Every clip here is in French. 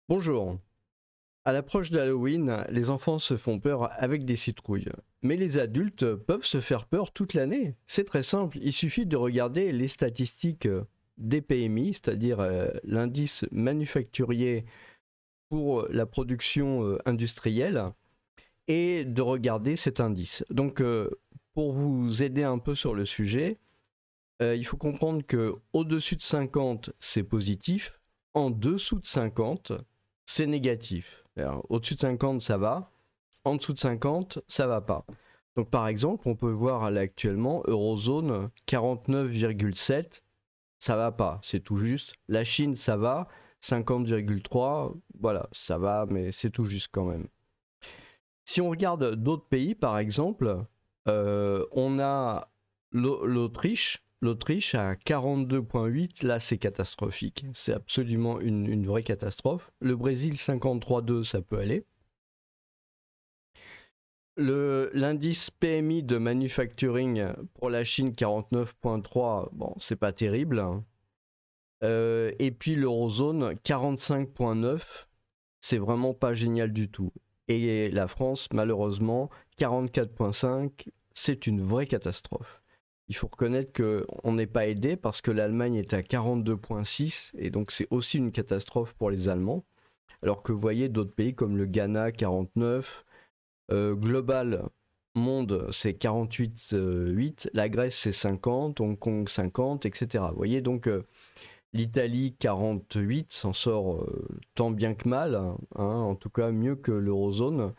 Bonjour. À l'approche d'Halloween, les enfants se font peur avec des citrouilles. Mais les adultes peuvent se faire peur toute l'année. C'est très simple, il suffit de regarder les statistiques des PMI, c'est-à-dire l'indice manufacturier pour la production industrielle, et de regarder cet indice. Donc pour vous aider un peu sur le sujet, il faut comprendre que au-dessus de 50, c'est positif, en dessous de 50, c'est négatif. Au-dessus de 50, ça va. En dessous de 50, ça va pas. Donc par exemple, on peut voir là actuellement, Eurozone 49,7, ça va pas, c'est tout juste. La Chine, ça va, 50,3, voilà, ça va, mais c'est tout juste quand même. Si on regarde d'autres pays, par exemple, on a l'Autriche. L'Autriche à 42,8, là c'est catastrophique. C'est absolument une vraie catastrophe. Le Brésil 53,2, ça peut aller. L'indice PMI de manufacturing pour la Chine 49,3, bon, c'est pas terrible. Et puis l'Eurozone 45,9, c'est vraiment pas génial du tout. Et la France, malheureusement, 44,5, c'est une vraie catastrophe. Il faut reconnaître qu'on n'est pas aidé parce que l'Allemagne est à 42,6 et donc c'est aussi une catastrophe pour les Allemands. Alors que vous voyez d'autres pays comme le Ghana 49, global monde c'est 48,8, la Grèce c'est 50, Hong Kong 50, etc. Vous voyez donc l'Italie 48 s'en sort tant bien que mal, hein, en tout cas mieux que l'Eurozone.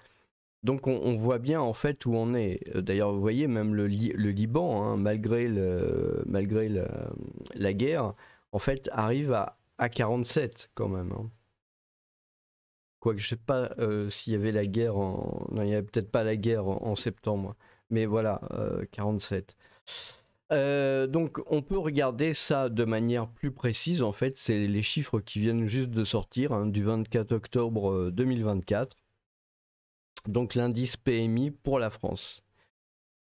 Donc on voit bien en fait où on est. D'ailleurs vous voyez même le Liban, hein, malgré la guerre, en fait arrive à 47 quand même. Hein. Quoique je sais pas s'il y avait la guerre en... Non, il n'y avait peut-être pas la guerre en septembre. Mais voilà, 47. Donc on peut regarder ça de manière plus précise. En fait, c'est les chiffres qui viennent juste de sortir, hein, du 24 octobre 2024. Donc l'indice PMI pour la France.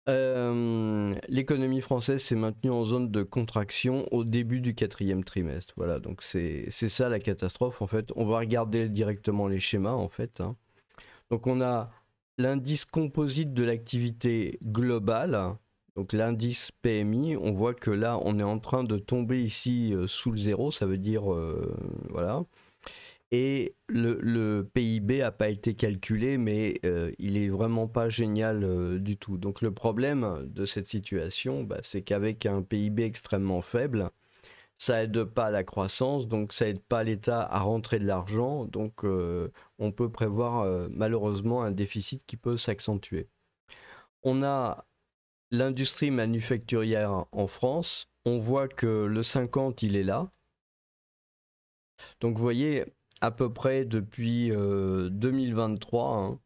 L'économie française s'est maintenue en zone de contraction au début du 4e trimestre. Voilà, donc c'est ça la catastrophe en fait. On va regarder directement les schémas en fait. Hein. Donc on a l'indice composite de l'activité globale, donc l'indice PMI. On voit que là on est en train de tomber ici sous le zéro, ça veut dire voilà. Et le PIB n'a pas été calculé, mais il est vraiment pas génial du tout. Donc le problème de cette situation, bah, c'est qu'avec un PIB extrêmement faible, ça aide pas la croissance, donc ça aide pas l'État à rentrer de l'argent, donc on peut prévoir malheureusement un déficit qui peut s'accentuer. On a l'industrie manufacturière en France, on voit que le 50 il est là. Donc vous voyez, à peu près depuis 2023, hein,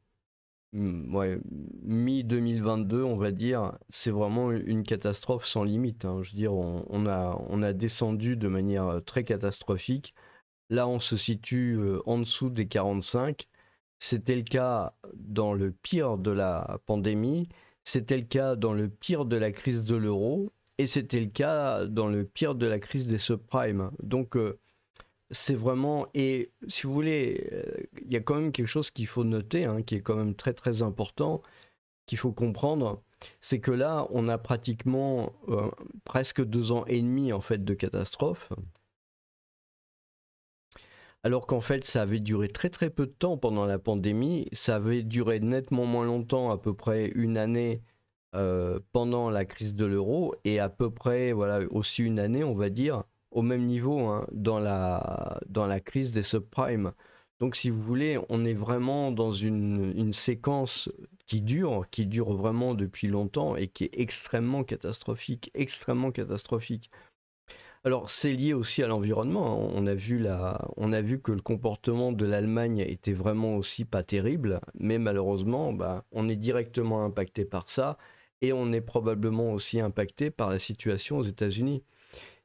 ouais, mi-2022 on va dire, c'est vraiment une catastrophe sans limite. Hein. Je veux dire, on a descendu de manière très catastrophique. Là on se situe en dessous des 45. C'était le cas dans le pire de la pandémie, c'était le cas dans le pire de la crise de l'euro, et c'était le cas dans le pire de la crise des subprimes. Donc c'est vraiment, et si vous voulez, il y a quand même quelque chose qu'il faut noter, hein, qui est quand même très très important, qu'il faut comprendre, c'est que là, on a pratiquement presque 2 ans et demi en fait de catastrophe, alors qu'en fait ça avait duré très très peu de temps pendant la pandémie, ça avait duré nettement moins longtemps, à peu près une année pendant la crise de l'euro, et à peu près voilà aussi une année, on va dire, au même niveau hein, dans la crise des subprimes. Donc si vous voulez, on est vraiment dans une séquence qui dure vraiment depuis longtemps et qui est extrêmement catastrophique, extrêmement catastrophique. Alors c'est lié aussi à l'environnement. Hein. On a vu que le comportement de l'Allemagne était vraiment aussi pas terrible, mais malheureusement, bah, on est directement impacté par ça et on est probablement aussi impacté par la situation aux États-Unis.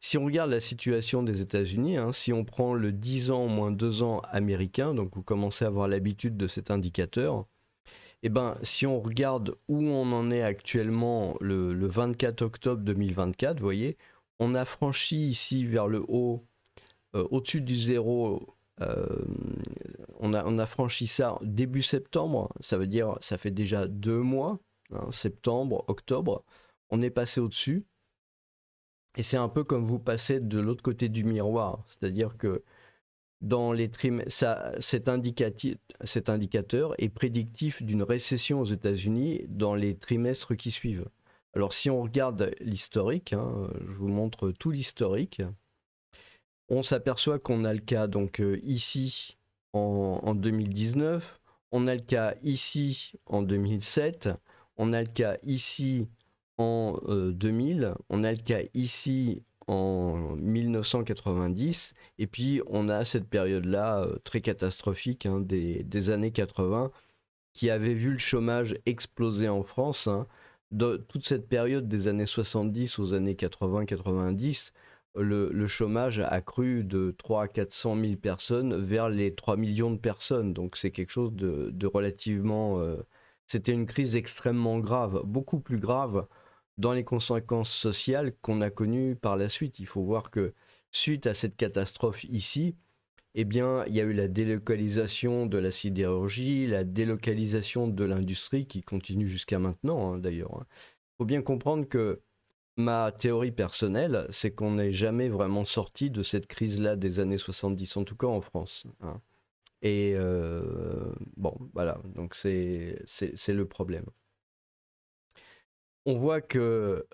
Si on regarde la situation des États-Unis, hein, si on prend le 10 ans moins 2 ans américain, donc vous commencez à avoir l'habitude de cet indicateur, et ben si on regarde où on en est actuellement le 24 octobre 2024, vous voyez, on a franchi ici vers le haut, au-dessus du zéro, on a franchi ça début septembre, ça veut dire ça fait déjà 2 mois, hein, septembre, octobre, on est passé au-dessus. Et c'est un peu comme vous passez de l'autre côté du miroir, c'est-à-dire que dans les cet indicateur est prédictif d'une récession aux États-Unis dans les trimestres qui suivent. Alors si on regarde l'historique, hein, je vous montre tout l'historique, on s'aperçoit qu'on a le cas donc ici en 2019, on a le cas ici en 2007, on a le cas ici en 2000, on a le cas ici en 1990, et puis on a cette période-là très catastrophique hein, des années 80 qui avait vu le chômage exploser en France. Hein. De toute cette période des années 70 aux années 80-90, le chômage a cru de 300 à 400 000 personnes vers les 3 millions de personnes. Donc c'est quelque chose de relativement... c'était une crise extrêmement grave, beaucoup plus grave dans les conséquences sociales qu'on a connues par la suite. Il faut voir que suite à cette catastrophe ici, eh bien, il y a eu la délocalisation de la sidérurgie, la délocalisation de l'industrie qui continue jusqu'à maintenant, hein, d'ailleurs. Il faut bien comprendre que ma théorie personnelle, c'est qu'on n'est jamais vraiment sorti de cette crise-là des années 70, en tout cas en France. Hein. Et bon, voilà, donc c'est le problème. On voit que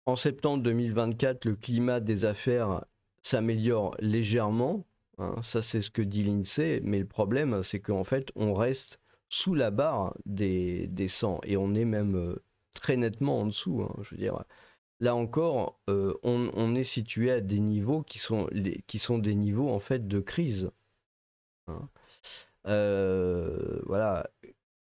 en septembre 2024, le climat des affaires s'améliore légèrement. Hein, ça, c'est ce que dit l'INSEE. Mais le problème, c'est qu'en fait, on reste sous la barre des 100 et on est même très nettement en dessous. Hein, je veux dire, là encore, on est situé à des niveaux qui sont des niveaux en fait de crise. Hein. Voilà.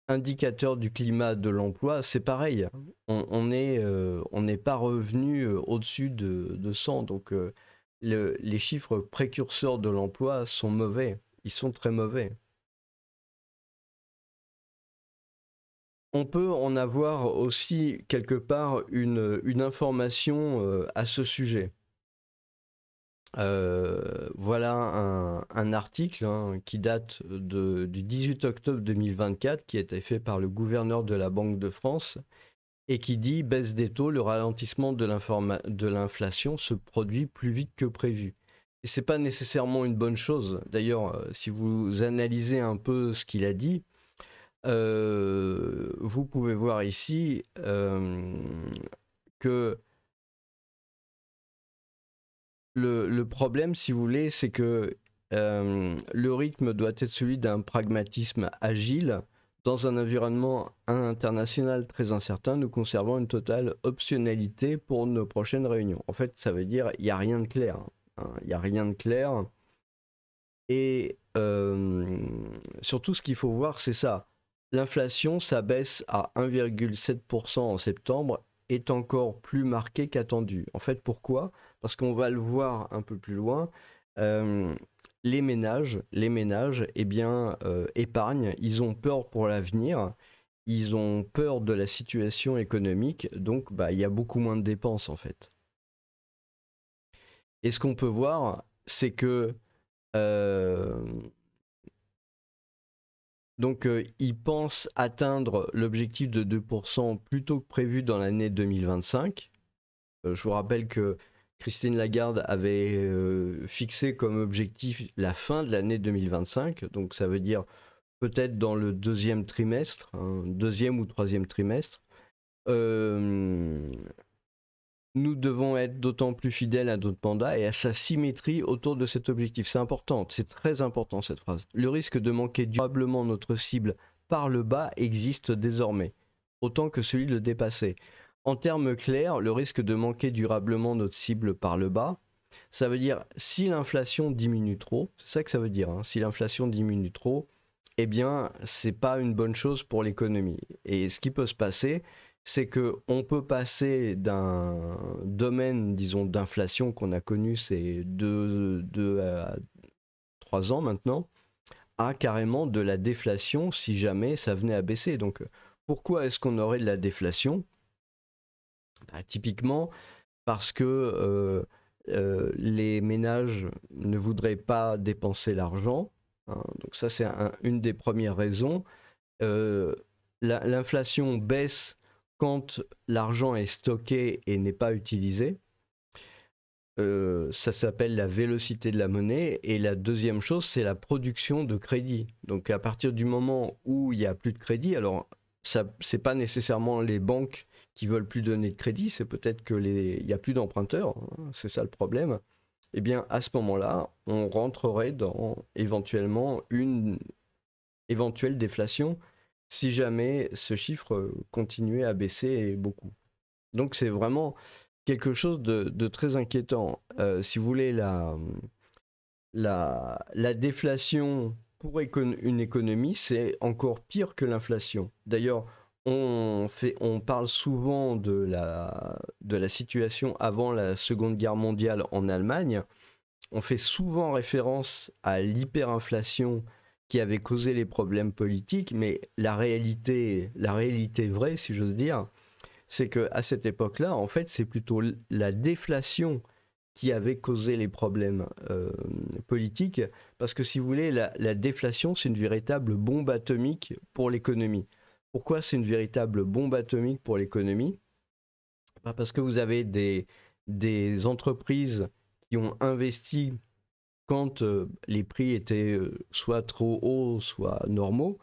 Indicateur du climat de l'emploi, c'est pareil. On n'est pas revenu au-dessus de 100. Donc les chiffres précurseurs de l'emploi sont mauvais. Ils sont très mauvais. On peut en avoir aussi quelque part une information à ce sujet. Voilà un article hein, qui date du 18 octobre 2024 qui a été fait par le gouverneur de la Banque de France et qui dit baisse des taux, le ralentissement de l'inflation se produit plus vite que prévu. Et c'est pas nécessairement une bonne chose. D'ailleurs, si vous analysez un peu ce qu'il a dit, vous pouvez voir ici que le problème, si vous voulez, c'est que le rythme doit être celui d'un pragmatisme agile. Dans un environnement international très incertain, nous conservons une totale optionnalité pour nos prochaines réunions. En fait, ça veut dire qu'il n'y a rien de clair. Hein. Il n'y a rien de clair. Et surtout, ce qu'il faut voir, c'est ça. L'inflation, ça baisse à 1,7% en septembre, est encore plus marquée qu'attendu. En fait, pourquoi ? Parce qu'on va le voir un peu plus loin. Les ménages, eh bien, épargnent. Ils ont peur pour l'avenir. Ils ont peur de la situation économique. Donc, bah, il y a beaucoup moins de dépenses, en fait. Et ce qu'on peut voir, c'est que donc, ils pensent atteindre l'objectif de 2% plus tôt que prévu dans l'année 2025. Je vous rappelle que Christine Lagarde avait fixé comme objectif la fin de l'année 2025. Donc, ça veut dire peut-être dans le deuxième trimestre, hein, deuxième ou troisième trimestre. Nous devons être d'autant plus fidèles à notre mandat et à sa symétrie autour de cet objectif. C'est important, c'est très important cette phrase. Le risque de manquer durablement notre cible par le bas existe désormais, autant que celui de le dépasser. En termes clairs, le risque de manquer durablement notre cible par le bas, ça veut dire si l'inflation diminue trop, c'est ça que ça veut dire, hein, si l'inflation diminue trop, eh bien, c'est pas une bonne chose pour l'économie. Et ce qui peut se passer, c'est qu'on peut passer d'un domaine, disons, d'inflation qu'on a connu ces 2 à 3 ans maintenant, à carrément de la déflation si jamais ça venait à baisser. Donc, pourquoi est-ce qu'on aurait de la déflation ? Bah, typiquement, parce que les ménages ne voudraient pas dépenser l'argent, hein. Donc ça, c'est une des premières raisons. Euh, L'inflation baisse quand l'argent est stocké et n'est pas utilisé. Ça s'appelle la vélocité de la monnaie. Et la deuxième chose, c'est la production de crédit. Donc à partir du moment où il n'y a plus de crédit, alors c'est pas nécessairement les banques qui veulent plus donner de crédit, c'est peut-être que il n'y a plus d'emprunteurs, hein, c'est ça le problème. Eh bien à ce moment-là, on rentrerait dans éventuellement une éventuelle déflation si jamais ce chiffre continuait à baisser beaucoup. Donc c'est vraiment quelque chose de très inquiétant. Si vous voulez, la déflation pour une économie, c'est encore pire que l'inflation. D'ailleurs, on parle souvent de la situation avant la Seconde Guerre mondiale en Allemagne. On fait souvent référence à l'hyperinflation qui avait causé les problèmes politiques, mais la réalité vraie, si j'ose dire, c'est qu'à cette époque-là, en fait, c'est plutôt la déflation qui avait causé les problèmes politiques, parce que si vous voulez, la déflation, c'est une véritable bombe atomique pour l'économie. Pourquoi c'est une véritable bombe atomique pour l'économie? Parce que vous avez des entreprises qui ont investi quand les prix étaient soit trop hauts, soit normaux,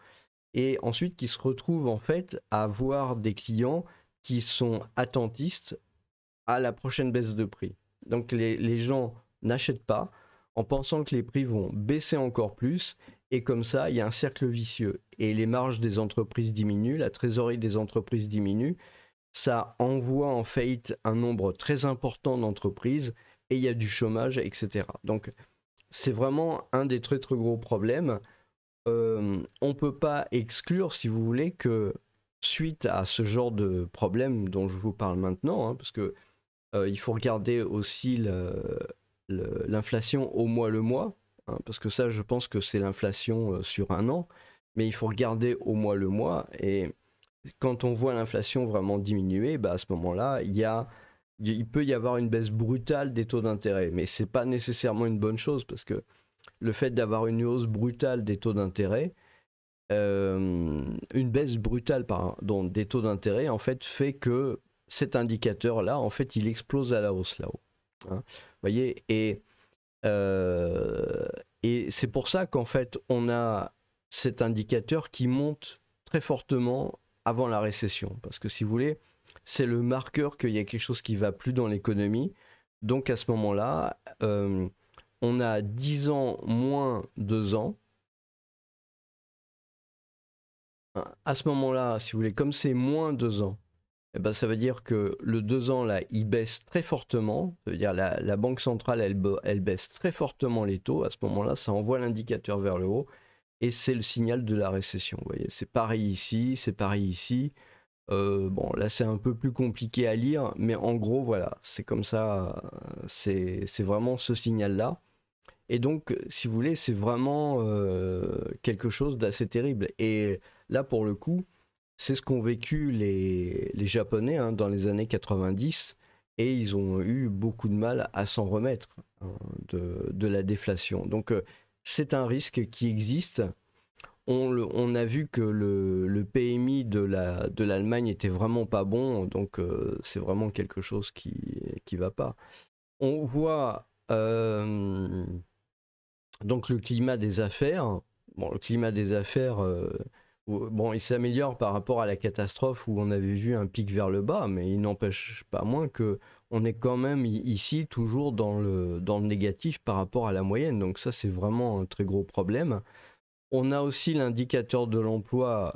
et ensuite qui se retrouvent en fait à avoir des clients qui sont attentistes à la prochaine baisse de prix. Donc les gens n'achètent pas en pensant que les prix vont baisser encore plus, et comme ça, il y a un cercle vicieux. Et les marges des entreprises diminuent, la trésorerie des entreprises diminue, ça envoie en faillite un nombre très important d'entreprises, et il y a du chômage, etc. Donc c'est vraiment un des très très gros problèmes. On ne peut pas exclure, si vous voulez, que suite à ce genre de problème dont je vous parle maintenant, hein, parce que il faut regarder aussi l'inflation au mois le mois, hein, parce que ça, je pense que c'est l'inflation sur un an, mais il faut regarder au mois le mois, et quand on voit l'inflation vraiment diminuer, bah, à ce moment-là, il peut y avoir une baisse brutale des taux d'intérêt, mais c'est pas nécessairement une bonne chose, parce que le fait d'avoir une hausse brutale des taux d'intérêt, une baisse brutale des taux d'intérêt, en fait, fait que cet indicateur-là, en fait, il explose à la hausse là-haut. Hein, vous voyez, et c'est pour ça qu'en fait, on a cet indicateur qui monte très fortement avant la récession. Parce que si vous voulez, c'est le marqueur qu'il y a quelque chose qui ne va plus dans l'économie. Donc à ce moment-là, on a 10 ans moins 2 ans. À ce moment-là, si vous voulez, comme c'est moins 2 ans, eh ben, ça veut dire que le 2 ans, là, il baisse très fortement. Ça veut dire la Banque centrale, elle baisse très fortement les taux. À ce moment-là, ça envoie l'indicateur vers le haut. Et c'est le signal de la récession. Vous voyez, c'est pareil ici, c'est pareil ici. Bon, là, c'est un peu plus compliqué à lire. Mais en gros, voilà, c'est comme ça. C'est vraiment ce signal-là. Et donc, si vous voulez, c'est vraiment quelque chose d'assez terrible. Et là, pour le coup, c'est ce qu'ont vécu les Japonais, hein, dans les années 90, et ils ont eu beaucoup de mal à s'en remettre, hein, de la déflation. Donc c'est un risque qui existe. On a vu que le PMI de l'Allemagne était vraiment pas bon, donc c'est vraiment quelque chose qui va pas. On voit donc le climat des affaires. Bon, le climat des affaires, bon, il s'améliore par rapport à la catastrophe où on avait vu un pic vers le bas, mais il n'empêche pas moins que on est quand même ici toujours dans le négatif par rapport à la moyenne. Donc ça, c'est vraiment un très gros problème. On a aussi l'indicateur de l'emploi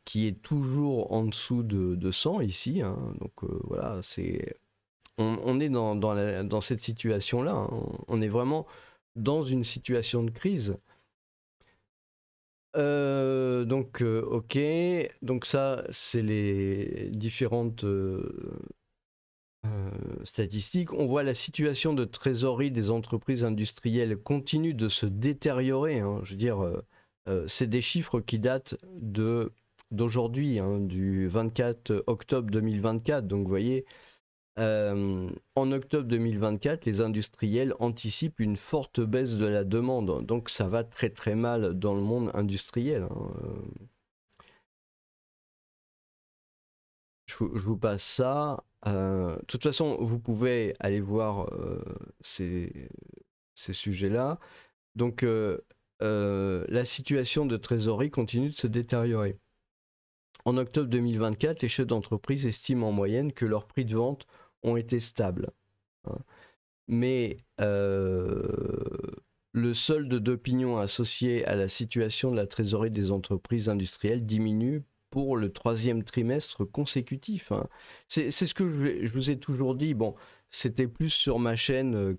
qui est toujours en dessous de 100 ici, hein. Donc voilà, on est dans cette situation-là, hein. On est vraiment dans une situation de crise. Ok, donc ça, c'est les différentes statistiques. On voit la situation de trésorerie des entreprises industrielles continue de se détériorer, hein. Je veux dire, c'est des chiffres qui datent d'aujourd'hui, hein, du 24 octobre 2024. Donc vous voyez, En octobre 2024, les industriels anticipent une forte baisse de la demande. Donc ça va très très mal dans le monde industriel, hein. Je vous passe ça. De toute façon, vous pouvez aller voir ces sujets-là. Donc la situation de trésorerie continue de se détériorer. En octobre 2024, les chefs d'entreprise estiment en moyenne que leurs prix de vente ont été stables, hein. Mais le solde d'opinion associé à la situation de la trésorerie des entreprises industrielles diminue pour le 3e trimestre consécutif, hein. C'est ce que je vous ai toujours dit. Bon, c'était plus sur ma chaîne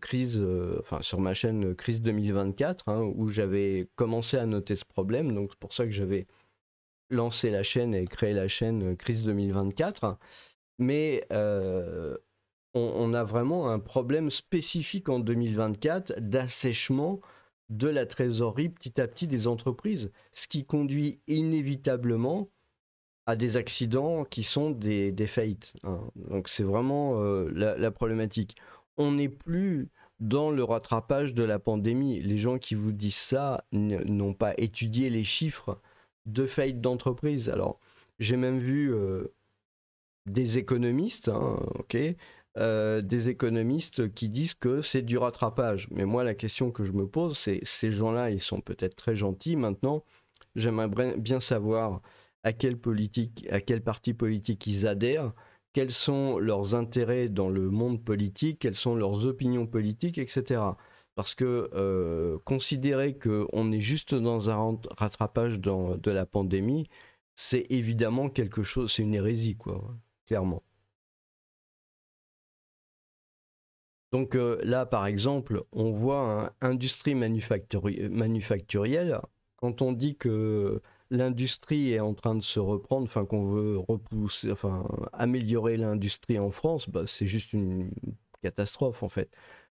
sur ma chaîne Crise 2024, hein, où j'avais commencé à noter ce problème. Donc c'est pour ça que j'avais lancé la chaîne et créé la chaîne Crise 2024. Mais on a vraiment un problème spécifique en 2024 d'assèchement de la trésorerie petit à petit des entreprises, ce qui conduit inévitablement à des accidents qui sont des faillites, hein. Donc c'est vraiment la problématique. On n'est plus dans le rattrapage de la pandémie. Les gens qui vous disent ça n'ont pas étudié les chiffres de faillite d'entreprise. Alors, j'ai même vu des économistes, hein, des économistes qui disent que c'est du rattrapage. Mais moi, la question que je me pose, c'est ces gens-là, ils sont peut-être très gentils. Maintenant, j'aimerais bien savoir à quel parti politique ils adhèrent, quels sont leurs intérêts dans le monde politique, quelles sont leurs opinions politiques, etc. Parce que considérer qu'on est juste dans un rattrapage de la pandémie, c'est évidemment quelque chose, c'est une hérésie, quoi, clairement. Donc là, par exemple, on voit une industrie manufacturielle. Quand on dit que l'industrie est en train de se reprendre, enfin qu'on veut repousser, enfin améliorer l'industrie en France, bah, c'est juste une catastrophe en fait.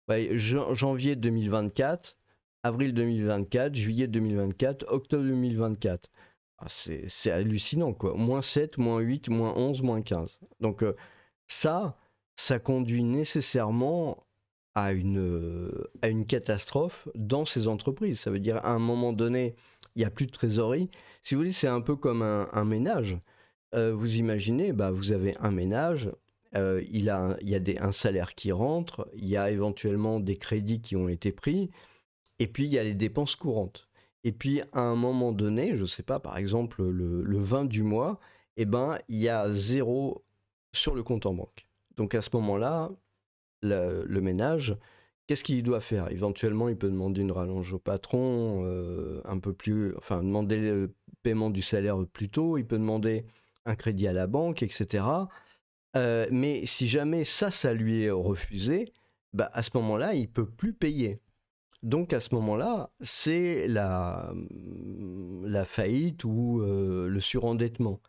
Ouais, janvier 2024, avril 2024, juillet 2024, octobre 2024. Ah, c'est hallucinant quoi. -7, -8, -11, -15. Donc ça, ça conduit nécessairement à une catastrophe dans ces entreprises. Ça veut dire à un moment donné, il n'y a plus de trésorerie. Si vous voulez, c'est un peu comme un ménage. Vous imaginez, bah, vous avez un ménage, il y a un salaire qui rentre, il y a éventuellement des crédits qui ont été pris, et puis il y a les dépenses courantes. Et puis à un moment donné, je ne sais pas, par exemple le 20 du mois, eh ben, il y a 0 sur le compte en banque. Donc à ce moment-là, le ménage, qu'est-ce qu'il doit faire? Éventuellement, il peut demander une rallonge au patron, un peu plus, enfin demander le paiement du salaire plus tôt, il peut demander un crédit à la banque, etc. Mais si jamais ça lui est refusé, bah, à ce moment-là, il peut plus payer. Donc à ce moment-là, c'est la faillite ou le surendettement.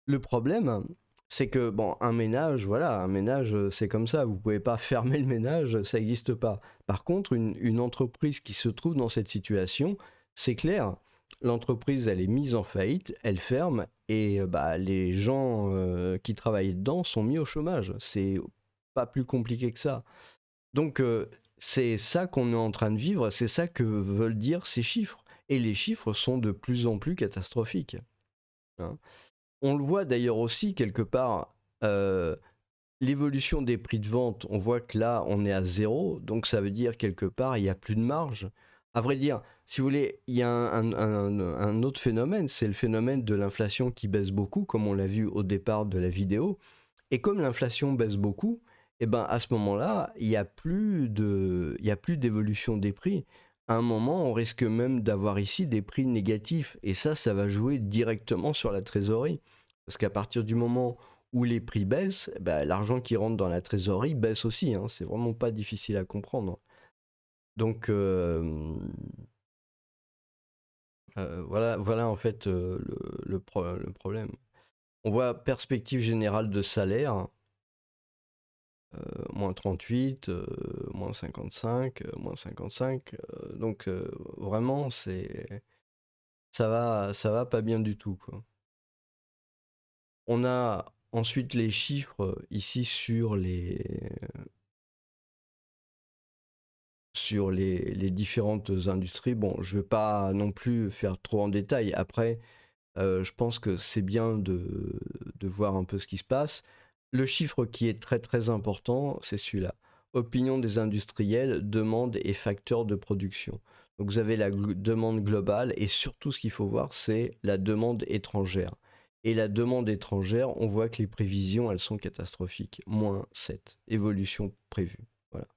Le problème, c'est que, bon, un ménage, voilà, un ménage, c'est comme ça, vous pouvez pas fermer le ménage, ça n'existe pas. Par contre, une entreprise qui se trouve dans cette situation, c'est clair, l'entreprise, elle est mise en faillite, elle ferme, et bah, les gens qui travaillent dedans sont mis au chômage. C'est pas plus compliqué que ça. Donc, c'est ça qu'on est en train de vivre, c'est ça que veulent dire ces chiffres. Et les chiffres sont de plus en plus catastrophiques, hein. On le voit d'ailleurs aussi quelque part, l'évolution des prix de vente, on voit que là on est à 0, donc ça veut dire quelque part il n'y a plus de marge. À vrai dire, si vous voulez, il y a un autre phénomène, c'est le phénomène de l'inflation qui baisse beaucoup, comme on l'a vu au départ de la vidéo. Et comme l'inflation baisse beaucoup, et ben à ce moment-là, il n'y a plus d'évolution des prix. À un moment, on risque même d'avoir ici des prix négatifs. Et ça va jouer directement sur la trésorerie. Parce qu'à partir du moment où les prix baissent, bah, l'argent qui rentre dans la trésorerie baisse aussi, hein. C'est vraiment pas difficile à comprendre. Donc voilà en fait le problème. On voit perspective générale de salaire, moins 38, moins 55, moins 55. Donc vraiment, ça va pas bien du tout, quoi. On a ensuite, les chiffres ici sur les différentes industries. Bon, je ne vais pas non plus faire trop en détail. Après, je pense que c'est bien de voir un peu ce qui se passe. Le chiffre qui est très très important, c'est celui-là. Opinion des industriels, demande et facteurs de production. Donc vous avez la demande globale et surtout ce qu'il faut voir, c'est la demande étrangère. Et la demande étrangère, on voit que les prévisions, elles sont catastrophiques. -7, évolution prévue. Voilà.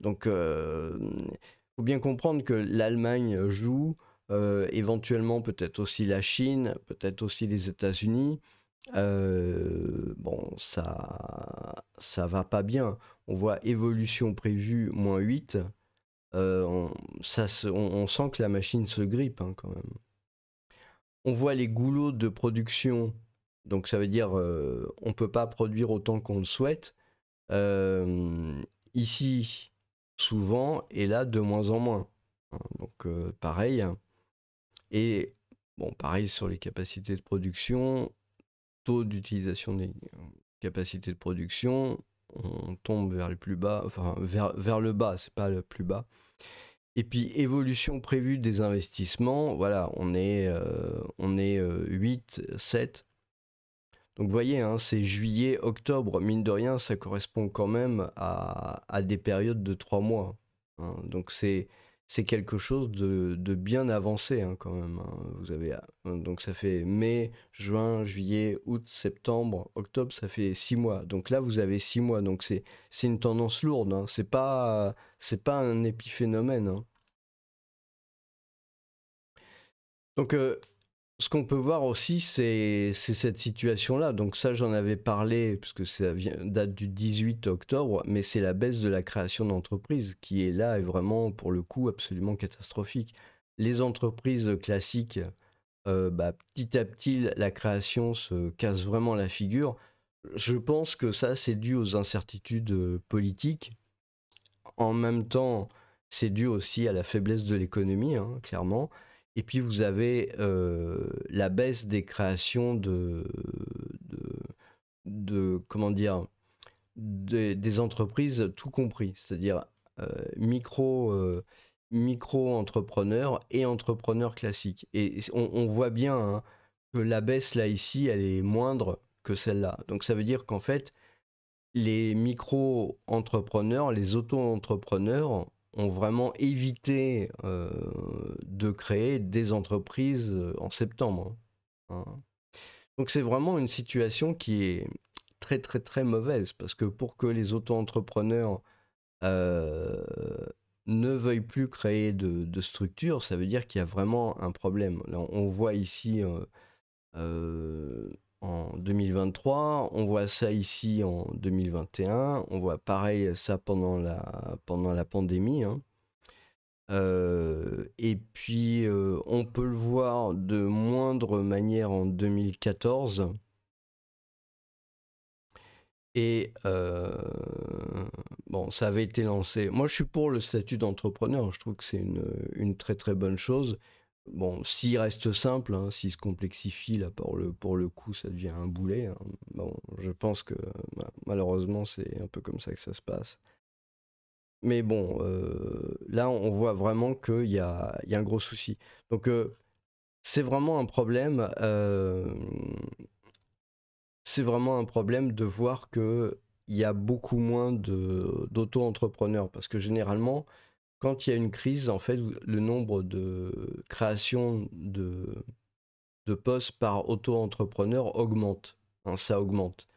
Donc, faut bien comprendre que l'Allemagne joue, éventuellement peut-être aussi la Chine, peut-être aussi les États-Unis. Bon, ça va pas bien. On voit évolution prévue -8. On sent que la machine se grippe hein, quand même. On voit les goulots de production. Donc ça veut dire on peut pas produire autant qu'on le souhaite. Ici, souvent, et là, de moins en moins. Hein, donc, pareil. Et, bon, pareil sur les capacités de production, taux d'utilisation des capacités de production, on tombe vers le plus bas, enfin, vers le bas, c'est pas le plus bas. Et puis, évolution prévue des investissements, voilà, on est 8, 7. Donc vous voyez, hein, c'est juillet, octobre, mine de rien, ça correspond quand même à des périodes de 3 mois. Hein. Donc c'est quelque chose de bien avancé hein, quand même. Hein. Vous avez, donc ça fait mai, juin, juillet, août, septembre, octobre, ça fait 6 mois. Donc là, vous avez 6 mois. Donc c'est une tendance lourde. Hein. C'est pas un épiphénomène. Hein. Donc ce qu'on peut voir aussi, c'est cette situation-là. Donc ça, j'en avais parlé, puisque ça date du 18 octobre, mais c'est la baisse de la création d'entreprises qui est là et vraiment, pour le coup, absolument catastrophique. Les entreprises classiques, petit à petit, la création se casse vraiment la figure. Je pense que ça, c'est dû aux incertitudes politiques. En même temps, c'est dû aussi à la faiblesse de l'économie, hein, clairement. Et puis vous avez la baisse des créations comment dire, des entreprises tout compris, c'est-à-dire micro-entrepreneurs et entrepreneurs classiques. Et on voit bien hein, que la baisse là ici, elle est moindre que celle-là. Donc ça veut dire qu'en fait, les micro-entrepreneurs, les auto-entrepreneurs ont vraiment évité de créer des entreprises en septembre. Hein. Donc c'est vraiment une situation qui est très très très mauvaise parce que pour que les auto-entrepreneurs euh, ne veuillent plus créer de structures, ça veut dire qu'il y a vraiment un problème. Là, on voit ici en 2023, on voit ça ici en 2021, on voit pareil ça pendant la pandémie. Hein. Et puis on peut le voir de moindre manière en 2014. Et bon, ça avait été lancé. Moi, je suis pour le statut d'entrepreneur. Je trouve que c'est une très très bonne chose. Bon, s'il reste simple, hein, s'il se complexifie, là, pour le coup, ça devient un boulet. Hein. Bon, je pense que malheureusement, c'est un peu comme ça que ça se passe. Mais bon, là, on voit vraiment qu'il y a un gros souci. Donc, c'est vraiment un problème. C'est vraiment un problème de voir qu'il y a beaucoup moins d'auto-entrepreneurs. Parce que généralement, quand il y a une crise, en fait, le nombre de créations de postes par auto-entrepreneur augmente. Hein, ça augmente.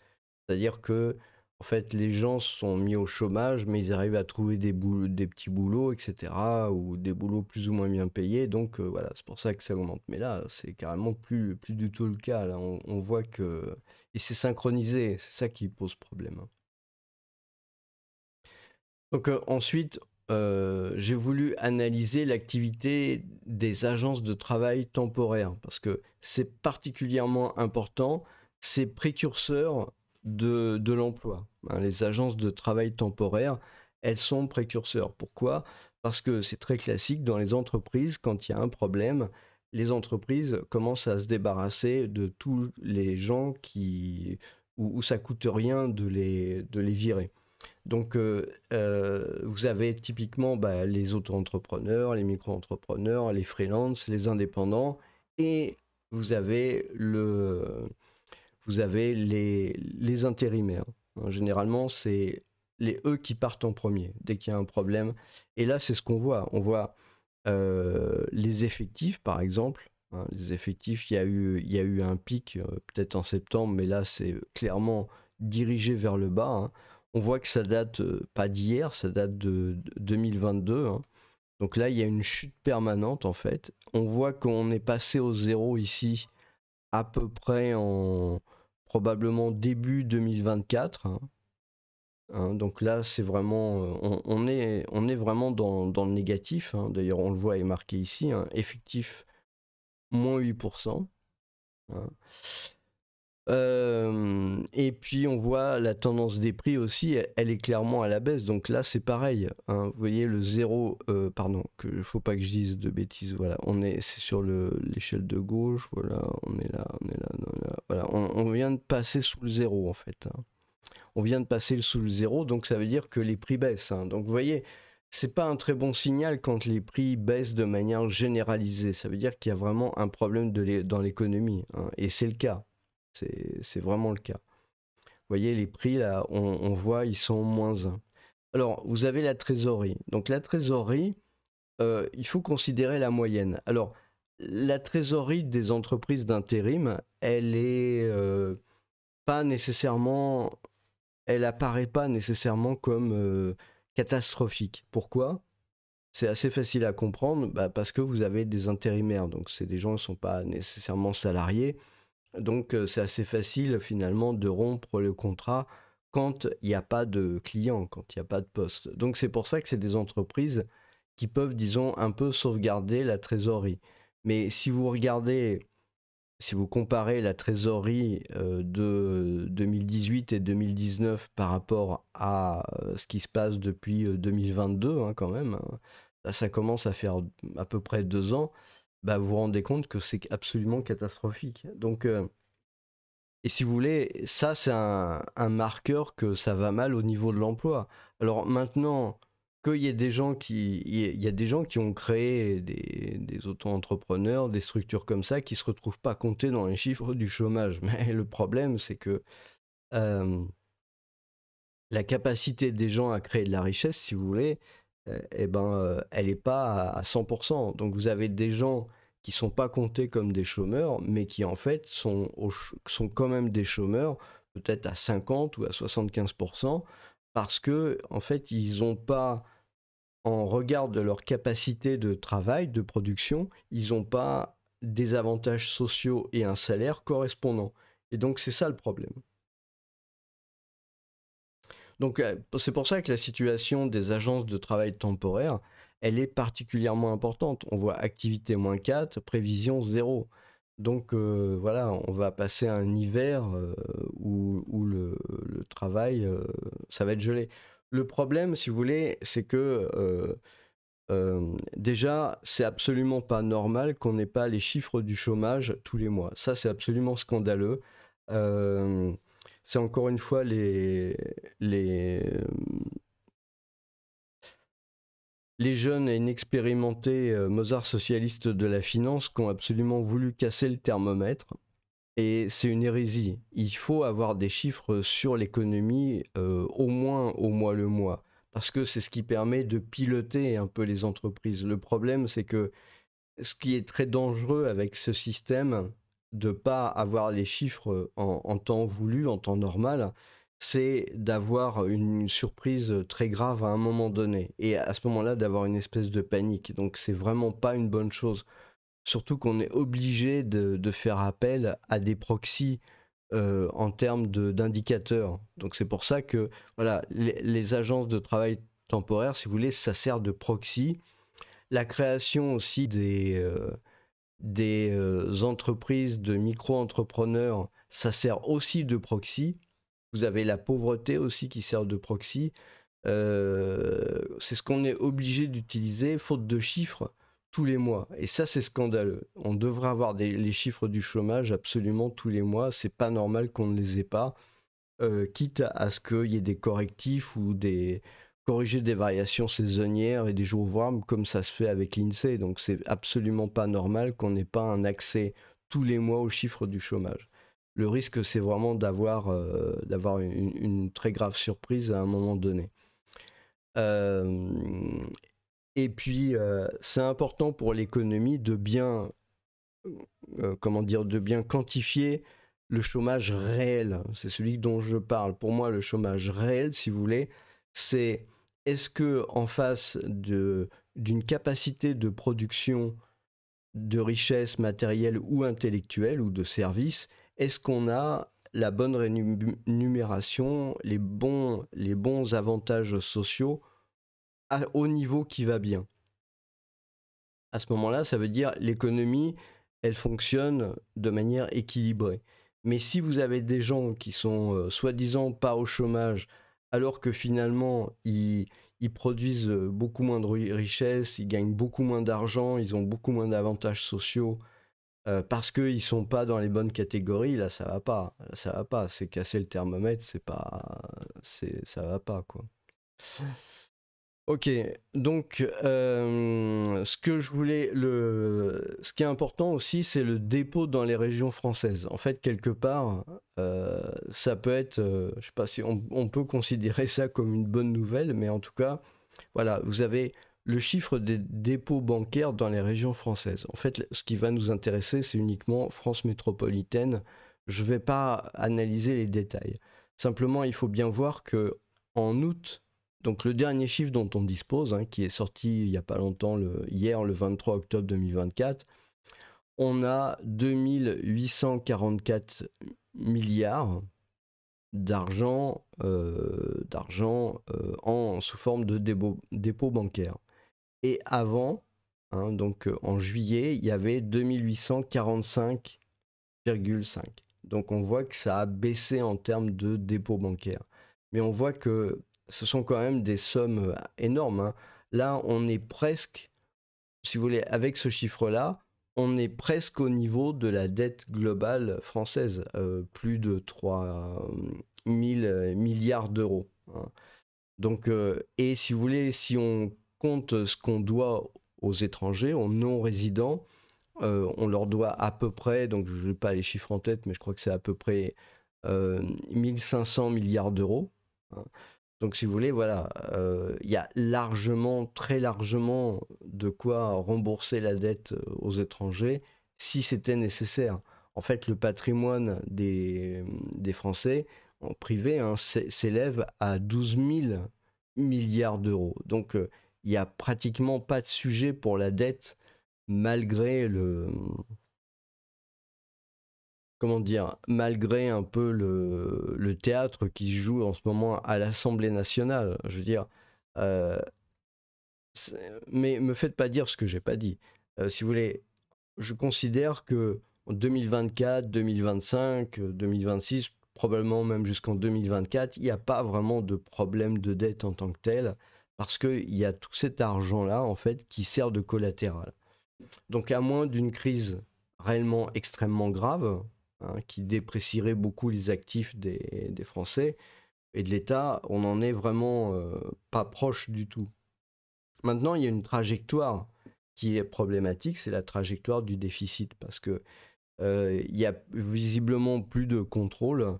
C'est-à-dire que, en fait, les gens sont mis au chômage, mais ils arrivent à trouver des petits boulots, etc., ou des boulots plus ou moins bien payés. Donc, voilà, c'est pour ça que ça augmente. Mais là, c'est carrément plus du tout le cas. Là, on voit que... Et c'est synchronisé, c'est ça qui pose problème. Hein. Donc, ensuite, j'ai voulu analyser l'activité des agences de travail temporaires, parce que c'est particulièrement important, c'est précurseur de l'emploi. Hein, les agences de travail temporaire, elles sont précurseurs. Pourquoi? Parce que c'est très classique dans les entreprises, quand il y a un problème, les entreprises commencent à se débarrasser de tous les gens où ça coûte rien de les virer. Donc, vous avez typiquement les auto-entrepreneurs, les micro-entrepreneurs, les freelances, les indépendants, et vous avez les intérimaires. Généralement, c'est eux qui partent en premier dès qu'il y a un problème. Et là, c'est ce qu'on voit. On voit les effectifs, par exemple. Les effectifs, il y a eu un pic peut-être en septembre, mais là, c'est clairement dirigé vers le bas. Hein. On voit que ça date pas d'hier, ça date de 2022. Hein. Donc là, il y a une chute permanente en fait. On voit qu'on est passé au zéro ici à peu près en probablement début 2024. Hein. Hein, donc là, c'est vraiment, on est vraiment dans le négatif. Hein. D'ailleurs, on le voit est marqué ici, hein, effectif moins 8%. Hein. Et puis on voit la tendance des prix aussi, elle est clairement à la baisse. Donc là, c'est pareil. Hein. Vous voyez le zéro, pardon, faut pas que je dise de bêtises. Voilà, c'est sur l'échelle de gauche. Voilà, on est là. Voilà, on vient de passer sous le zéro en fait. Hein. On vient de passer sous le zéro, donc ça veut dire que les prix baissent. Hein. Donc vous voyez, c'est pas un très bon signal quand les prix baissent de manière généralisée. Ça veut dire qu'il y a vraiment un problème dans l'économie. Hein. Et c'est le cas. C'est vraiment le cas. Vous voyez, les prix, là, on voit, ils sont moins 1. Alors, vous avez la trésorerie. Donc la trésorerie, il faut considérer la moyenne. Alors, la trésorerie des entreprises d'intérim, elle est pas nécessairement... Elle apparaît pas nécessairement comme catastrophique. Pourquoi? C'est assez facile à comprendre, parce que vous avez des intérimaires, donc c'est des gens qui ne sont pas nécessairement salariés, donc c'est assez facile finalement de rompre le contrat quand il n'y a pas de clients, quand il n'y a pas de poste. Donc c'est pour ça que c'est des entreprises qui peuvent, disons, un peu sauvegarder la trésorerie. Mais si vous regardez... Si vous comparez la trésorerie de 2018 et 2019 par rapport à ce qui se passe depuis 2022, hein, quand même, hein, là, ça commence à faire à peu près 2 ans, vous vous rendez compte que c'est absolument catastrophique. Donc, et si vous voulez, ça c'est un marqueur que ça va mal au niveau de l'emploi. Alors maintenant, qu'il y ait des gens il y a des gens qui ont créé des auto-entrepreneurs, des structures comme ça, qui se retrouvent pas comptés dans les chiffres du chômage. Mais le problème, c'est que la capacité des gens à créer de la richesse, si vous voulez, elle n'est pas à 100%. Donc vous avez des gens qui sont pas comptés comme des chômeurs, mais qui en fait sont quand même des chômeurs, peut-être à 50 ou à 75%, parce que en fait ils n'ont pas, en regard de leur capacité de travail, de production, ils n'ont pas des avantages sociaux et un salaire correspondant. Et donc c'est ça le problème. Donc c'est pour ça que la situation des agences de travail temporaire, elle est particulièrement importante. On voit activité -4, prévision 0. Donc voilà, on va passer à un hiver où le travail, ça va être gelé. Le problème, si vous voulez, c'est que déjà, c'est absolument pas normal qu'on n'ait pas les chiffres du chômage tous les mois. Ça, c'est absolument scandaleux. C'est encore une fois les jeunes et inexpérimentés Mozart socialistes de la finance qui ont absolument voulu casser le thermomètre. Et c'est une hérésie. Il faut avoir des chiffres sur l'économie au moins au mois le mois. Parce que c'est ce qui permet de piloter un peu les entreprises. Le problème, c'est que ce qui est très dangereux avec ce système de ne pas avoir les chiffres en temps voulu, en temps normal, c'est d'avoir une surprise très grave à un moment donné. Et à ce moment-là, d'avoir une espèce de panique. Donc c'est vraiment pas une bonne chose. Surtout qu'on est obligé de faire appel à des proxys en termes d'indicateurs. Donc c'est pour ça que voilà, les agences de travail temporaire, si vous voulez, ça sert de proxy. La création aussi des entreprises de micro-entrepreneurs, ça sert aussi de proxy. Vous avez la pauvreté aussi qui sert de proxy. C'est ce qu'on est obligé d'utiliser, faute de chiffres, tous les mois. Et ça, c'est scandaleux. On devrait avoir les chiffres du chômage absolument tous les mois. C'est pas normal qu'on ne les ait pas. quitte à ce qu'il y ait des correctifs ou corriger des variations saisonnières et des jours ouvrables comme ça se fait avec l'INSEE. Donc c'est absolument pas normal qu'on n'ait pas un accès tous les mois aux chiffres du chômage. Le risque, c'est vraiment d'avoir une très grave surprise à un moment donné. Et puis, c'est important pour l'économie de bien, de bien quantifier le chômage réel. C'est celui dont je parle. Pour moi, le chômage réel, si vous voulez, c'est est-ce que en face d'une capacité de production de richesse matérielle ou intellectuelle ou de services, est-ce qu'on a la bonne rémunération, les bons avantages sociaux au niveau qui va bien? À ce moment-là, ça veut dire l'économie, elle fonctionne de manière équilibrée. Mais si vous avez des gens qui sont soi-disant pas au chômage, alors que finalement ils produisent beaucoup moins de richesses, ils gagnent beaucoup moins d'argent, ils ont beaucoup moins d'avantages sociaux, parce qu'ils sont pas dans les bonnes catégories, là ça va pas. Là, ça va pas. C'est casser le thermomètre, ça va pas quoi. Ok, donc ce qui est important aussi, c'est le dépôt dans les régions françaises. En fait, quelque part, ça peut être, je sais pas si on peut considérer ça comme une bonne nouvelle, mais en tout cas, voilà, vous avez le chiffre des dépôts bancaires dans les régions françaises. En fait, ce qui va nous intéresser, c'est uniquement France métropolitaine. Je ne vais pas analyser les détails. Simplement, il faut bien voir que en août, donc le dernier chiffre dont on dispose, hein, qui est sorti il n'y a pas longtemps, hier le 23 octobre 2024, on a 2844 milliards d'argent sous forme de dépôt bancaire. Et avant, hein, donc en juillet, il y avait 2845,5. Donc on voit que ça a baissé en termes de dépôt bancaire. Mais on voit que ce sont quand même des sommes énormes. Hein. Là, on est presque, si vous voulez, avec ce chiffre-là, on est presque au niveau de la dette globale française, plus de 3 000 milliards d'euros. Hein. Donc, et si vous voulez, si on compte ce qu'on doit aux étrangers, aux non-résidents, on leur doit à peu près, donc je n'ai pas les chiffres en tête, mais je crois que c'est à peu près 1500 milliards d'euros. Hein. Donc si vous voulez, voilà, il y a largement, très largement de quoi rembourser la dette aux étrangers si c'était nécessaire. En fait, le patrimoine des Français en privé hein, s'élève à 12 000 milliards d'euros. Donc il n'y a pratiquement pas de sujet pour la dette malgré comment dire, malgré un peu le théâtre qui se joue en ce moment à l'Assemblée nationale. Je veux dire, euh, mais me faites pas dire ce que j'ai pas dit. Si vous voulez, je considère que en 2024, 2025, 2026, probablement même jusqu'en 2024, il n'y a pas vraiment de problème de dette en tant que tel, parce qu'il y a tout cet argent-là, en fait, qui sert de collatéral. Donc à moins d'une crise réellement extrêmement grave, hein, qui déprécierait beaucoup les actifs des Français et de l'État, on n'en est vraiment pas proche du tout. Maintenant, il y a une trajectoire qui est problématique, c'est la trajectoire du déficit, parce que il y a visiblement plus de contrôle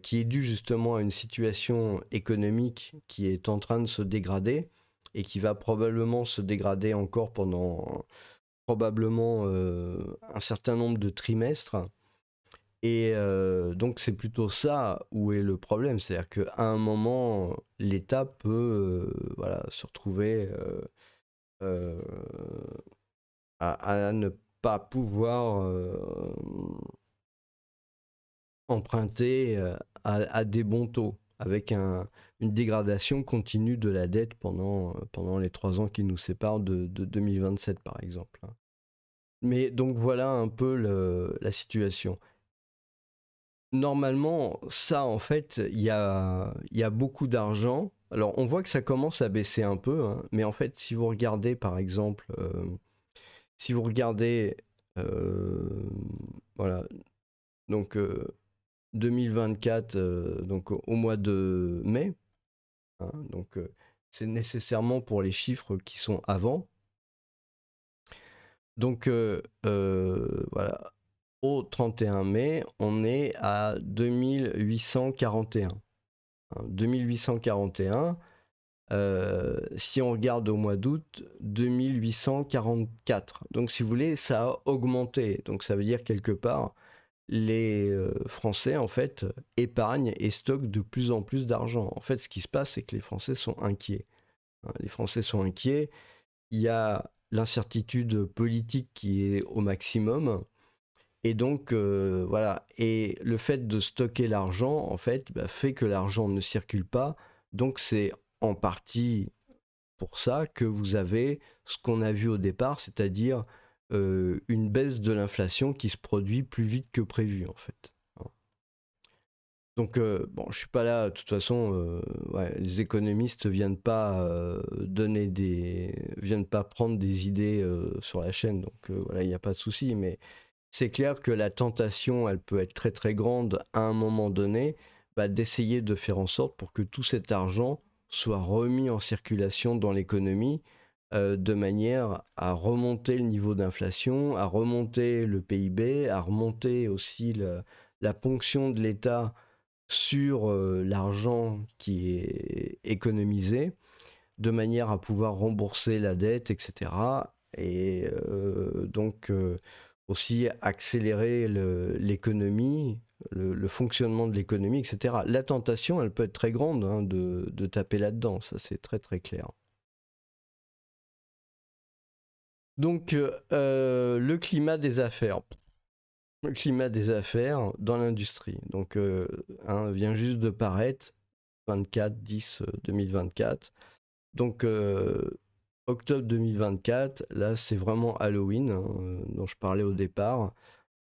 qui est dû justement à une situation économique qui est en train de se dégrader et qui va probablement se dégrader encore pendant probablement un certain nombre de trimestres. Et donc c'est plutôt ça où est le problème, c'est-à-dire qu'à un moment, l'État peut voilà, se retrouver euh, à ne pas pouvoir emprunter à des bons taux, avec une dégradation continue de la dette pendant les 3 ans qui nous séparent de 2027 par exemple. Mais donc voilà un peu la situation. Normalement, ça en fait, il y a beaucoup d'argent. Alors on voit que ça commence à baisser un peu, hein, mais en fait, si vous regardez par exemple, si vous regardez, voilà, donc 2024, donc au mois de mai, hein, donc c'est nécessairement pour les chiffres qui sont avant. Donc voilà, au 31 mai, on est à 2841. 2841. Si on regarde au mois d'août, 2844. Donc si vous voulez, ça a augmenté. Donc ça veut dire quelque part, les Français en fait épargnent et stockent de plus en plus d'argent. En fait, ce qui se passe, c'est que les Français sont inquiets. Les Français sont inquiets. Il y a l'incertitude politique qui est au maximum. Et donc, voilà. Et le fait de stocker l'argent, en fait, fait que l'argent ne circule pas. Donc, c'est en partie pour ça que vous avez ce qu'on a vu au départ, c'est-à-dire une baisse de l'inflation qui se produit plus vite que prévu, en fait. Donc, bon, je suis pas là, de toute façon, ouais, les économistes viennent pas viennent pas prendre des idées sur la chaîne, donc voilà, il n'y a pas de souci, mais c'est clair que la tentation, elle peut être très très grande à un moment donné, d'essayer de faire en sorte pour que tout cet argent soit remis en circulation dans l'économie de manière à remonter le niveau d'inflation, à remonter le PIB, à remonter aussi la ponction de l'État sur l'argent qui est économisé, de manière à pouvoir rembourser la dette, etc. Et donc aussi accélérer l'économie, le fonctionnement de l'économie, etc. La tentation, elle peut être très grande hein, de taper là-dedans, ça c'est très très clair. Donc le climat des affaires. Le climat des affaires dans l'industrie. Donc vient juste de paraître 24/10/2024. Donc octobre 2024, là c'est vraiment Halloween hein, dont je parlais au départ.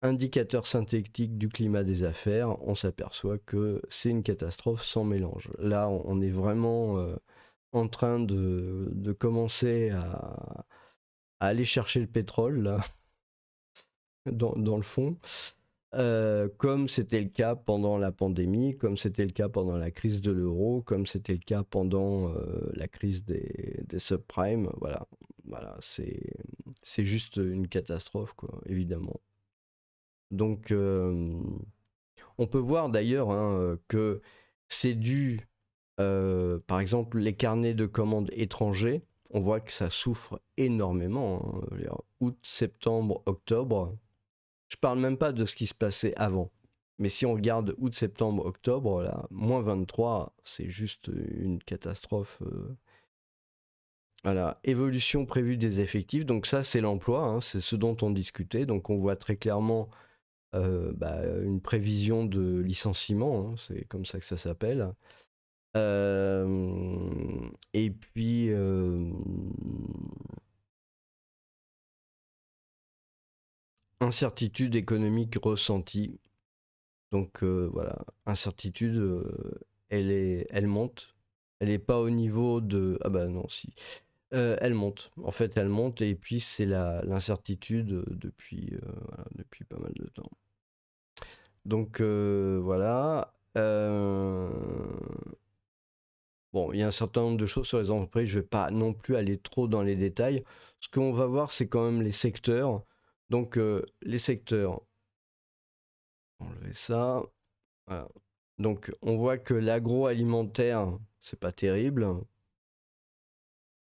Indicateur synthétique du climat des affaires, on s'aperçoit que c'est une catastrophe sans mélange. Là on est vraiment en train de commencer à aller chercher le pétrole là, dans le fond. Comme c'était le cas pendant la pandémie, comme c'était le cas pendant la crise de l'euro, comme c'était le cas pendant la crise des subprimes, voilà, c'est juste une catastrophe, quoi, évidemment. Donc, on peut voir d'ailleurs hein, que c'est dû, par exemple, les carnets de commandes étrangers, on voit que ça souffre énormément, hein, août, septembre, octobre. Je parle même pas de ce qui se passait avant. Mais si on regarde août, septembre, octobre, là, moins 23, c'est juste une catastrophe. Voilà. Évolution prévue des effectifs. Donc ça, c'est l'emploi, hein, c'est ce dont on discutait. Donc on voit très clairement une prévision de licenciement, hein, c'est comme ça que ça s'appelle. Et puis... incertitude économique ressentie. Donc voilà, incertitude, elle monte. Elle n'est pas au niveau de... Ah bah non, si. Elle monte. En fait, elle monte et puis c'est l'incertitude depuis, voilà, depuis pas mal de temps. Donc voilà. Bon, il y a un certain nombre de choses sur les entreprises. Je ne vais pas non plus aller trop dans les détails. Ce qu'on va voir, c'est quand même les secteurs. Donc les secteurs... Enlever ça. Voilà. Donc on voit que l'agroalimentaire, c'est pas terrible.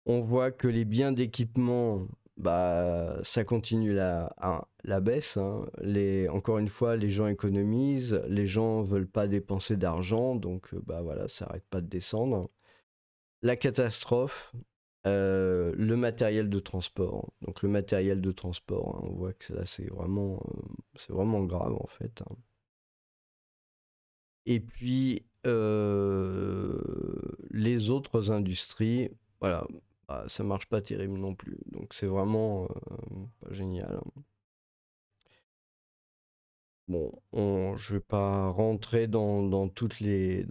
On voit que les biens d'équipement, ça continue la baisse. Hein. Encore une fois, les gens économisent, les gens veulent pas dépenser d'argent, donc voilà, ça arrête pas de descendre. La catastrophe, le matériel de transport. Donc le matériel de transport, hein, on voit que là c'est vraiment grave en fait. Hein. Et puis, les autres industries, voilà, ça marche pas terrible non plus. Donc, c'est vraiment pas génial. Bon, je vais pas rentrer dans toutes les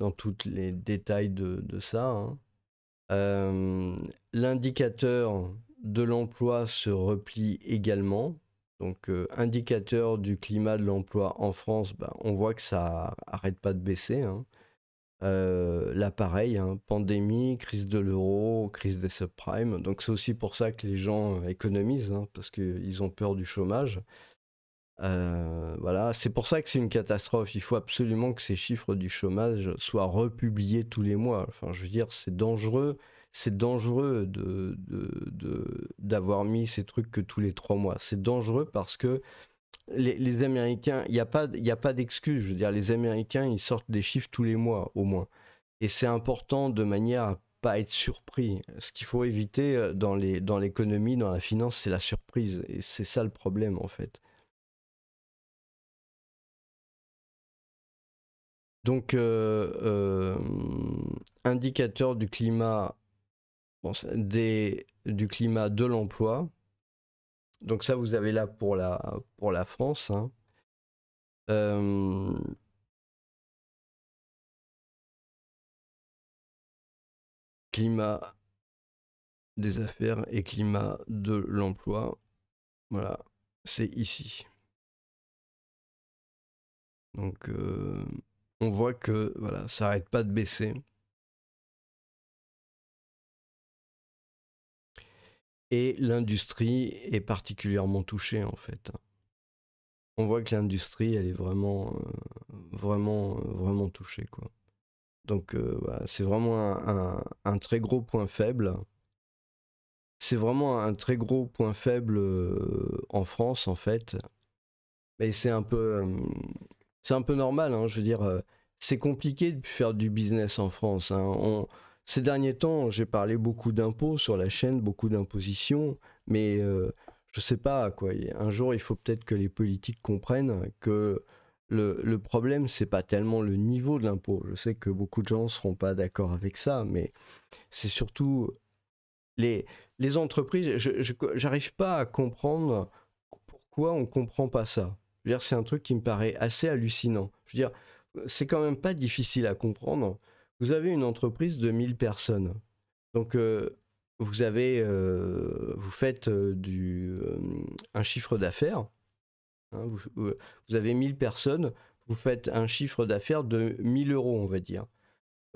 détails de ça. Hein. L'indicateur de l'emploi se replie également. Donc, indicateur du climat de l'emploi en France, bah, on voit que ça arrête pas de baisser, hein. Là, pareil, hein, pandémie, crise de l'euro, crise des subprimes. Donc, c'est aussi pour ça que les gens économisent, hein, parce qu'ils ont peur du chômage. Voilà, c'est pour ça que c'est une catastrophe. Il faut absolument que ces chiffres du chômage soient republiés tous les mois. Enfin, je veux dire, c'est dangereux. C'est dangereux d'avoir mis ces trucs que tous les 3 mois. C'est dangereux parce que les Américains, il y a pas d'excuse. Je veux dire, les Américains, ils sortent des chiffres tous les mois, au moins. Et c'est important de manière à pas être surpris. Ce qu'il faut éviter dans l'économie, dans la finance, c'est la surprise. Et c'est ça le problème, en fait. Donc, indicateur du climat, bon, du climat de l'emploi. Donc ça, vous avez là pour la France, hein. Euh, climat des affaires et climat de l'emploi. Voilà, c'est ici. Donc, on voit que voilà, ça n'arrête pas de baisser. Et l'industrie est particulièrement touchée, en fait. On voit que l'industrie, elle est vraiment touchée, quoi. Donc, voilà, c'est vraiment un très gros point faible. C'est vraiment un très gros point faible en France, en fait. Mais c'est un peu normal, hein, je veux dire, c'est compliqué de faire du business en France, hein. Ces derniers temps, j'ai parlé beaucoup d'impôts sur la chaîne, beaucoup d'impositions, mais je sais pas, quoi. Un jour, il faut peut-être que les politiques comprennent que le problème, c'est pas tellement le niveau de l'impôt. Je sais que beaucoup de gens seront pas d'accord avec ça, mais c'est surtout les, les entreprises. J'arrive pas à comprendre pourquoi on comprend pas ça. Je veux dire, c'est un truc qui me paraît assez hallucinant. Je veux dire, c'est quand même pas difficile à comprendre. Vous avez une entreprise de 1000 personnes. Donc, vous faites un chiffre d'affaires, hein, vous avez 1000 personnes, vous faites un chiffre d'affaires de 1000 euros, on va dire.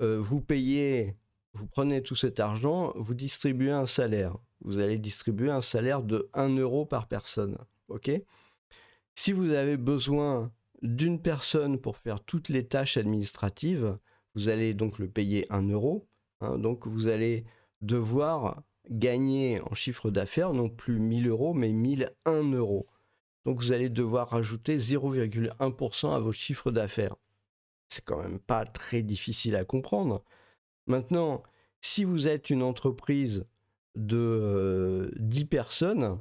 Vous payez, vous prenez tout cet argent, vous distribuez un salaire. Vous allez distribuer un salaire de 1 euro par personne. OK ? Si vous avez besoin d'une personne pour faire toutes les tâches administratives, vous allez donc le payer 1 euro, hein. Donc vous allez devoir gagner en chiffre d'affaires non plus 1000 euros, mais 1001 euros. Donc vous allez devoir rajouter 0,1% à votre chiffre d'affaires. C'est quand même pas très difficile à comprendre. Maintenant, si vous êtes une entreprise de 10 personnes,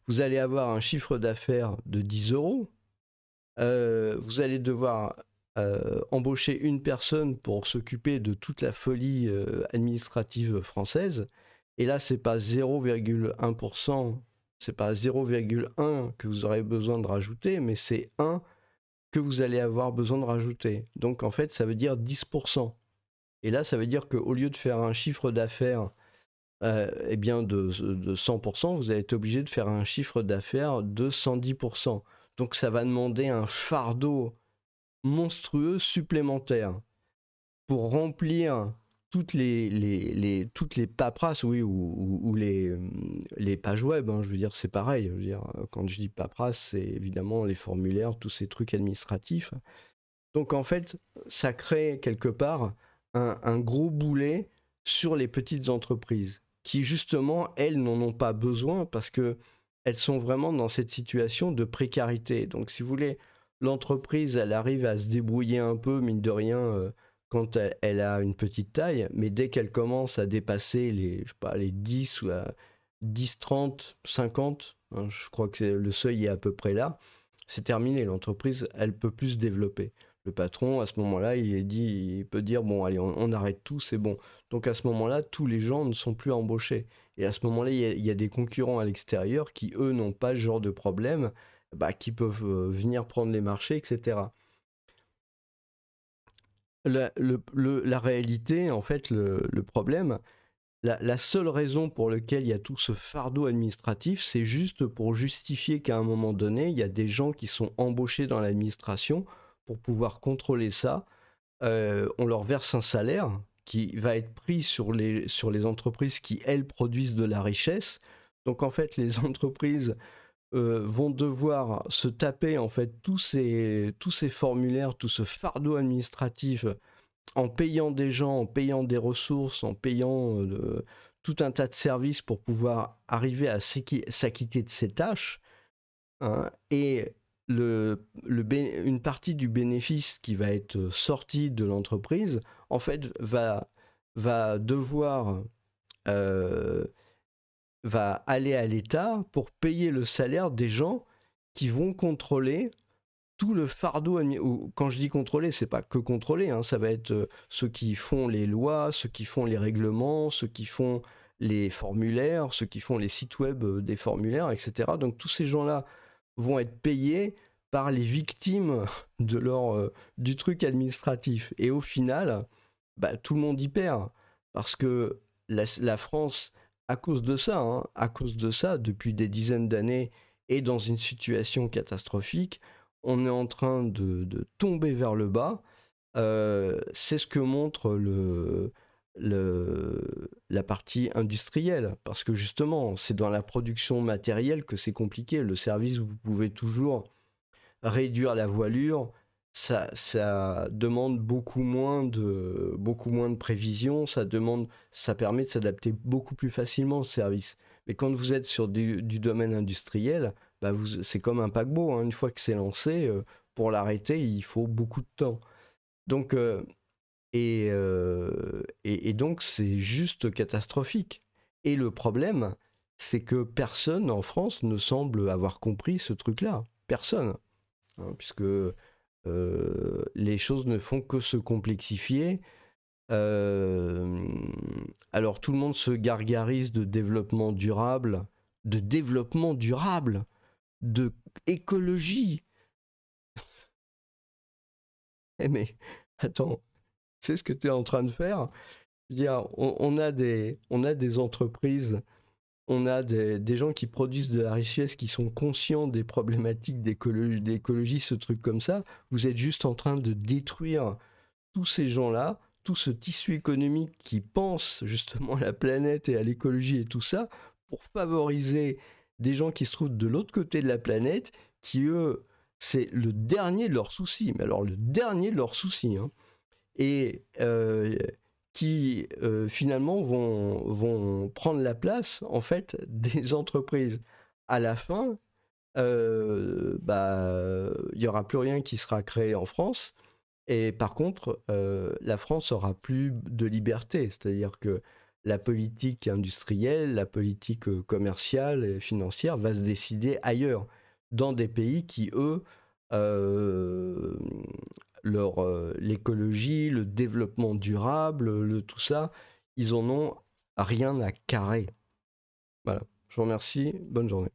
vous allez avoir un chiffre d'affaires de 10 euros. Vous allez devoir embaucher une personne pour s'occuper de toute la folie administrative française. Et là, c'est pas 0,1%, c'est pas 0,1 que vous aurez besoin de rajouter, mais c'est 1 que vous allez avoir besoin de rajouter. Donc en fait, ça veut dire 10%. Et là, ça veut dire qu'au lieu de faire un chiffre d'affaires eh bien de 100%, vous allez être obligé de faire un chiffre d'affaires de 110%. Donc ça va demander un fardeau monstrueux supplémentaire pour remplir toutes les paperasses, oui, ou les pages web, hein. Je veux dire, c'est pareil. Je veux dire, quand je dis paperasse, c'est évidemment les formulaires, tous ces trucs administratifs. Donc en fait, ça crée quelque part un gros boulet sur les petites entreprises qui justement, elles n'en ont pas besoin parce que elles sont vraiment dans cette situation de précarité. Donc si vous voulez, l'entreprise, elle arrive à se débrouiller un peu, mine de rien, quand elle a une petite taille, mais dès qu'elle commence à dépasser je sais pas, les 10 ou à 10, 30, 50, hein, je crois que le seuil est à peu près là, c'est terminé. L'entreprise, elle peut plus se développer. Le patron, à ce moment-là, il peut dire, bon, allez, on arrête tout, c'est bon. Donc à ce moment-là, tous les gens ne sont plus embauchés. Et à ce moment-là, il y a des concurrents à l'extérieur qui, eux, n'ont pas ce genre de problème, bah, qui peuvent venir prendre les marchés, etc. La réalité, en fait, le problème, la seule raison pour laquelle il y a tout ce fardeau administratif, c'est juste pour justifier qu'à un moment donné, il y a des gens qui sont embauchés dans l'administration pour pouvoir contrôler ça. On leur verse un salaire qui va être pris sur les entreprises qui, elles, produisent de la richesse. Donc en fait, les entreprises vont devoir se taper en fait tous ces formulaires, tout ce fardeau administratif en payant des gens, en payant des ressources, en payant tout un tas de services pour pouvoir arriver à s'acquitter de ces tâches, hein. Et une partie du bénéfice qui va être sorti de l'entreprise, en fait, euh, va aller à l'État pour payer le salaire des gens qui vont contrôler tout le fardeau. Quand je dis contrôler, c'est pas que contrôler, hein, ça va être ceux qui font les lois, ceux qui font les règlements, ceux qui font les formulaires, ceux qui font les sites web des formulaires, etc. Donc tous ces gens-là vont être payés par les victimes du truc administratif. Et au final, bah, tout le monde y perd. Parce que la France, à cause de ça, hein, depuis des dizaines d'années, est dans une situation catastrophique. On est en train de tomber vers le bas. C'est ce que montre la partie industrielle, parce que justement, c'est dans la production matérielle que c'est compliqué. Le service, vous pouvez toujours réduire la voilure, ça demande beaucoup moins de prévision, ça permet de s'adapter beaucoup plus facilement au service. Mais quand vous êtes sur du domaine industriel, bah c'est comme un paquebot, hein. Une fois que c'est lancé, pour l'arrêter, il faut beaucoup de temps. Donc, et donc, c'est juste catastrophique. Et le problème, c'est que personne en France ne semble avoir compris ce truc-là. Personne, hein, puisque les choses ne font que se complexifier. Alors tout le monde se gargarise de développement durable, de écologie. Eh mais attends, c'est ce que tu es en train de faire. Je veux dire, on a des entreprises, on a des gens qui produisent de la richesse, qui sont conscients des problématiques d'écologie, ce truc comme ça. Vous êtes juste en train de détruire tous ces gens-là, tout ce tissu économique qui pense justement à la planète et à l'écologie et tout ça, pour favoriser des gens qui se trouvent de l'autre côté de la planète, qui eux, c'est le dernier de leurs soucis, mais alors le dernier de leurs soucis, hein. Et qui finalement vont prendre la place en fait des entreprises. À la fin, bah, il n'y aura plus rien qui sera créé en France. Et par contre, la France aura plus de liberté, c'est-à-dire que la politique industrielle, la politique commerciale et financière va se décider ailleurs, dans des pays qui, eux, euh, l'écologie, le développement durable, tout ça, ils en ont rien à carrer. Voilà, je vous remercie, bonne journée.